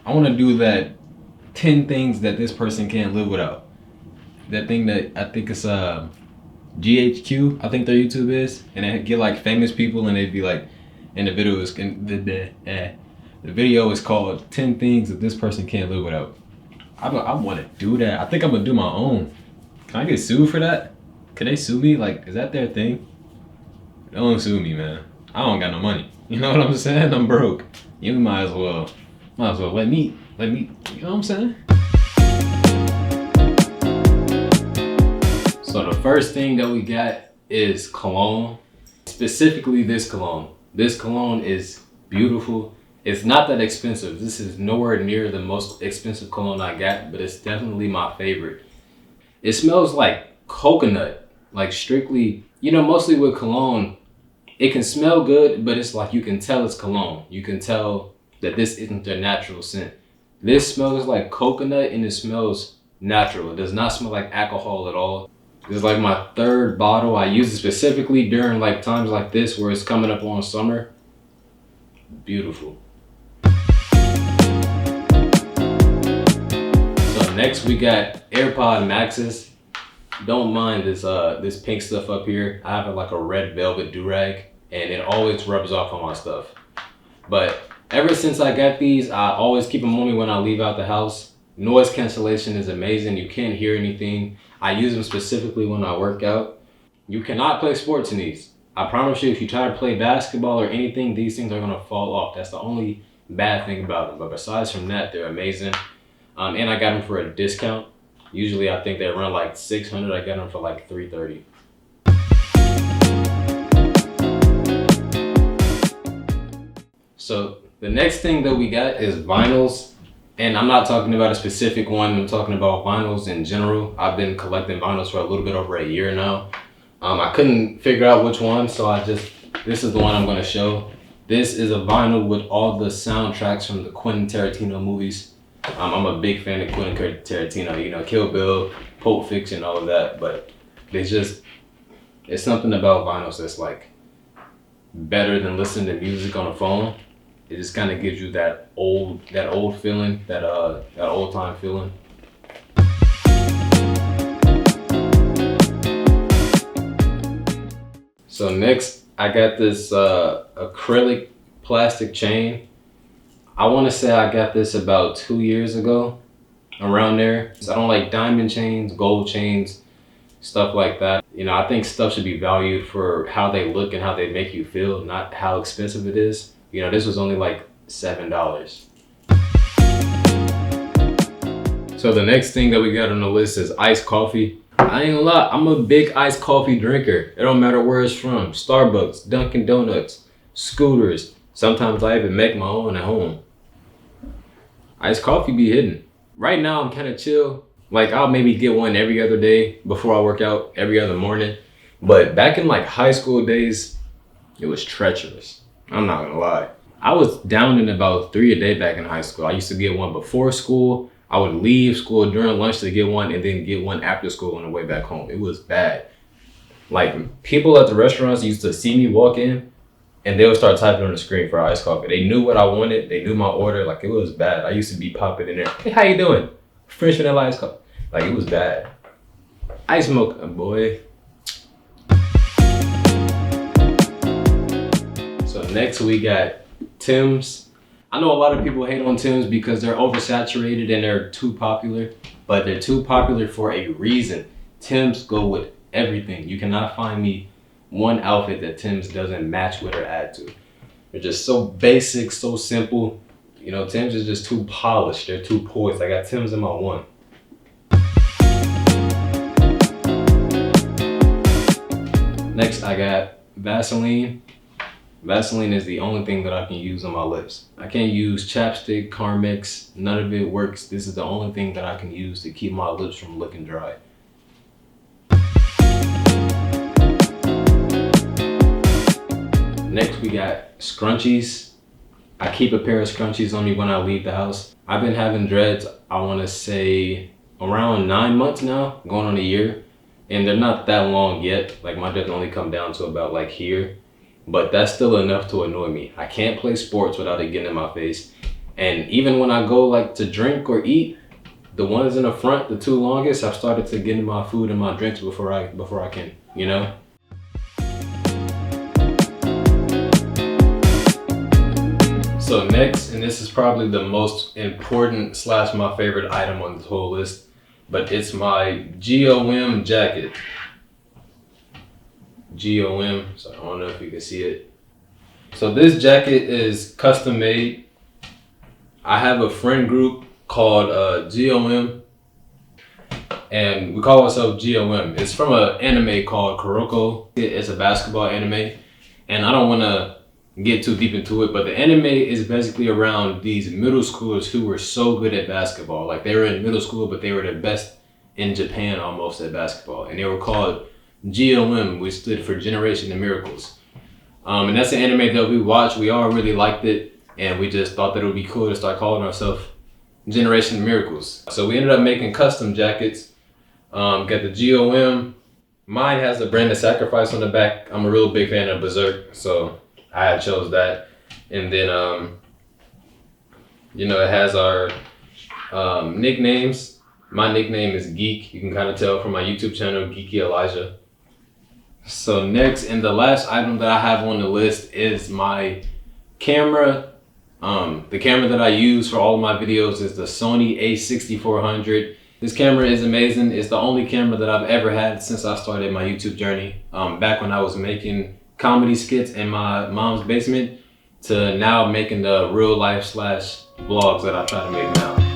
I want to do that 10 things that this person can't live without. That thing that I think it's GHQ, I think their YouTube is, and they get like famous people, and they'd be like, and the video is the video is called 10 things that this person can't live without. I want to do that. I think I'm gonna do my own. Can I get sued for that? Can they sue me? Like, is that their thing? Don't sue me, man. I don't got no money. You know what I'm saying? I'm broke. You might as well let me. You know what I'm saying? So the first thing that we got is cologne. Specifically this cologne. This cologne is beautiful. It's not that expensive. This is nowhere near the most expensive cologne I got, but it's definitely my favorite. It smells like coconut, like strictly, mostly with cologne, it can smell good, but it's like you can tell it's cologne. You can tell that this isn't their natural scent. This smells like coconut and it smells natural. It does not smell like alcohol at all. This is like my third bottle. I use it specifically during like times like this where it's coming up on summer. Beautiful. So next we got AirPod Maxes. Don't mind this pink stuff up here. I have it like a red velvet do-rag and it always rubs off on my stuff. But ever since I got these, I always keep them on me when I leave out the house. Noise cancellation is amazing. You can't hear anything. I use them specifically when I work out. You cannot play sports in these. I promise you, if you try to play basketball or anything, these things are gonna fall off. That's the only bad thing about them. But besides from that, they're amazing. And I got them for a discount. Usually I think they run like $600. I got them for like $330. So the next thing that we got is vinyls. And I'm not talking about a specific one. I'm talking about vinyls in general. I've been collecting vinyls for a little bit over a year now. I couldn't figure out which one, so this is the one I'm gonna show. This is a vinyl with all the soundtracks from the Quentin Tarantino movies. I'm a big fan of Quentin Tarantino, Kill Bill, Pulp Fiction, all of that, but it's something about vinyls that's like better than listening to music on a phone. It just kind of gives you that old feeling, that old time feeling. So next, I got this acrylic plastic chain. I want to say I got this about 2 years ago, around there. I don't like diamond chains, gold chains, stuff like that. I think stuff should be valued for how they look and how they make you feel, not how expensive it is. This was only like $7. So the next thing that we got on the list is iced coffee. I ain't gonna lie, I'm a big iced coffee drinker. It don't matter where it's from. Starbucks, Dunkin' Donuts, Scooters. Sometimes I even make my own at home. Iced coffee be hidden. Right now I'm kind of chill. Like I'll maybe get one every other day before I work out, every other morning. But back in like high school days, it was treacherous. I'm not gonna lie. I was down in about 3 a day back in high school. I used to get one before school. I would leave school during lunch to get one and then get one after school on the way back home. It was bad. Like people at the restaurants used to see me walk in and they would start typing on the screen for iced coffee. They knew what I wanted. They knew my order. Like it was bad. I used to be popping in there. Hey, how you doing? French vanilla iced coffee. Like it was bad. Ice mocha, boy. So next we got Tim's. I know a lot of people hate on Tim's because they're oversaturated and they're too popular, but they're too popular for a reason. Tim's go with everything. You cannot find me one outfit that Tim's doesn't match with or add to. They're just so basic, so simple. Tim's is just too polished. They're too poised. I got Tim's in my one. Next, I got Vaseline. Vaseline is the only thing that I can use on my lips. I can't use chapstick, Carmex, none of it works. This is the only thing that I can use to keep my lips from looking dry. Next we got scrunchies. I keep a pair of scrunchies on me when I leave the house. I've been having dreads, I wanna say around 9 months now, going on a year. And they're not that long yet. Like my dreads only come down to about like here. But that's still enough to annoy me. I can't play sports without it getting in my face. And even when I go like to drink or eat, the ones in the front, the two longest, I've started to get in my food and my drinks before I can, you know? So next, and this is probably the most important / my favorite item on this whole list, but it's my GOM jacket. GOM, so I don't know if you can see it. So this jacket is custom made. I have a friend group called GOM, and we call ourselves GOM. It's from an anime called Kuroko. It's a basketball anime, and I don't want to get too deep into it, but the anime is basically around these middle schoolers who were so good at basketball. Like they were in middle school, but they were the best in Japan almost at basketball, and they were called GOM, which stood for Generation of Miracles. And that's an anime that we watched. We all really liked it, and we just thought that it would be cool to start calling ourselves Generation of Miracles. So we ended up making custom jackets. Got the GOM. Mine has the brand of sacrifice on the back. I'm a real big fan of Berserk, so I chose that. And then, it has our nicknames. My nickname is Geek. You can kind of tell from my YouTube channel, Geeky Elijah. So next, and the last item that I have on the list is my camera. The camera that I use for all of my videos is the Sony a6400. This camera is amazing. It's the only camera that I've ever had since I started my YouTube journey. Back when I was making comedy skits in my mom's basement to now making the real life / vlogs that I try to make now.